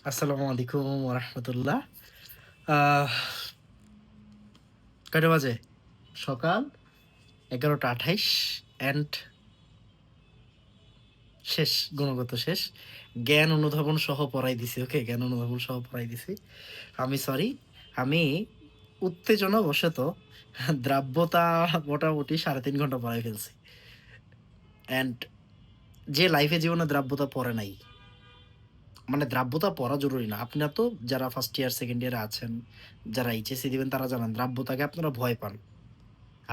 আসসালামু আলাইকুম ওরহমতুল্লাহ। আহ কয়টা বাজে? সকাল 11টা 28 অ্যান্ড শেষ, গুণগত শেষ। জ্ঞান অনুধাবন সহ পড়াই দিছি। ওকে, জ্ঞান অনুধাবন সহ পড়াই দিছি। আমি সরি, আমি উত্তেজনাবশত দ্রাব্যতা মোটামুটি ৩.৫ ঘন্টা পড়াই ফেলছি। অ্যান্ড যে লাইফে জীবনে দ্রাব্যতা পড়ে নাই, মানে দ্রাব্যতা পড়া জরুরি না। আপনারা তো যারা ফার্স্ট ইয়ার, সেকেন্ড ইয়ারে আছেন, যারা এইচএসসি দিবেন তারা জানেন দ্রাব্যতাকে আপনারা ভয় পান।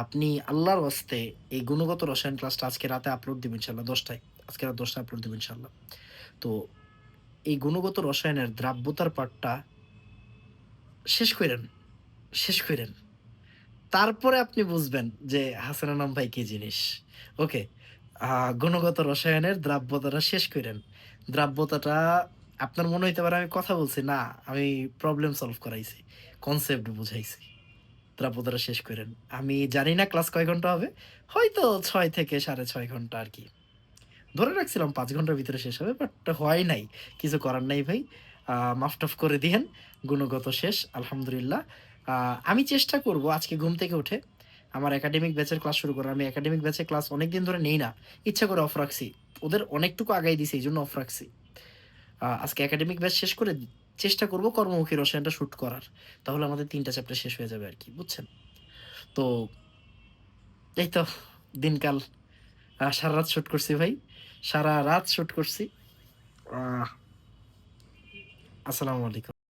আপনি আল্লাহর ওয়াস্তে এই গুণগত রসায়ন ক্লাসটা আজকে রাতে আপলোড দিব ইনশাআল্লাহ ১০ টায়। আজকে রাত ১০ টায় আপলোড দিব ইনশাআল্লাহ। তো এই গুণগত রসায়নের দ্রাব্যতার পার্টটা শেষ কইরেন, শেষ কইরেন। তারপরে আপনি বুঝবেন যে হাসান আনাম ভাই কি জিনিস। ওকে? আ গুণগত রসায়নের দ্রাব্যতাটা শেষ কইরেন। দ্রাব্যতাটা আপনার মনে হইতে পারে আমি কথা বলছি। না, আমি প্রবলেম সলভ করাইছি। কনসেপ্ট বুঝাইছি। দ্রাব্যতাটা শেষ কইরেন। আমি জানি না ক্লাস কয় ঘন্টা হবে। হয়তো ৬ থেকে ৬.৫ ঘন্টা আরকি। ধরে রাখছিলাম ৫ ঘন্টার ভিতরে শেষ হবে, বাট হয় নাই। কিছু করার নাই ভাই। মাফ-টাফ করে দিয়েন। গুণগত শেষ আলহামদুলিল্লাহ। আ আমি চেষ্টা করব আজকে ঘুম থেকে উঠে আমার একাডেমিক ব্যাচের ক্লাস শুরু করার। আমি একাডেমিক ব্যাচের ক্লাস অনেকদিন ধরে নেই না। ইচ্ছা করে অফ রাখছি। ওদের অনেকটুকু আগায় দিছি, এইজন্য অফ রাখছি। আজকে একাডেমিক ব্যাচ শেষ করে চেষ্টা করব কর্মমুখী রসায়নটা শুট করার। তাহলে আমাদের ৩ টা চ্যাপ্টার শেষ হয়ে যাবে আরকি। বুঝছেন? তো এই তো দিনকাল। সারারাত শুট করছি ভাই। সারারাত শুট করছি। আহ আসসালামু আলাইকুম।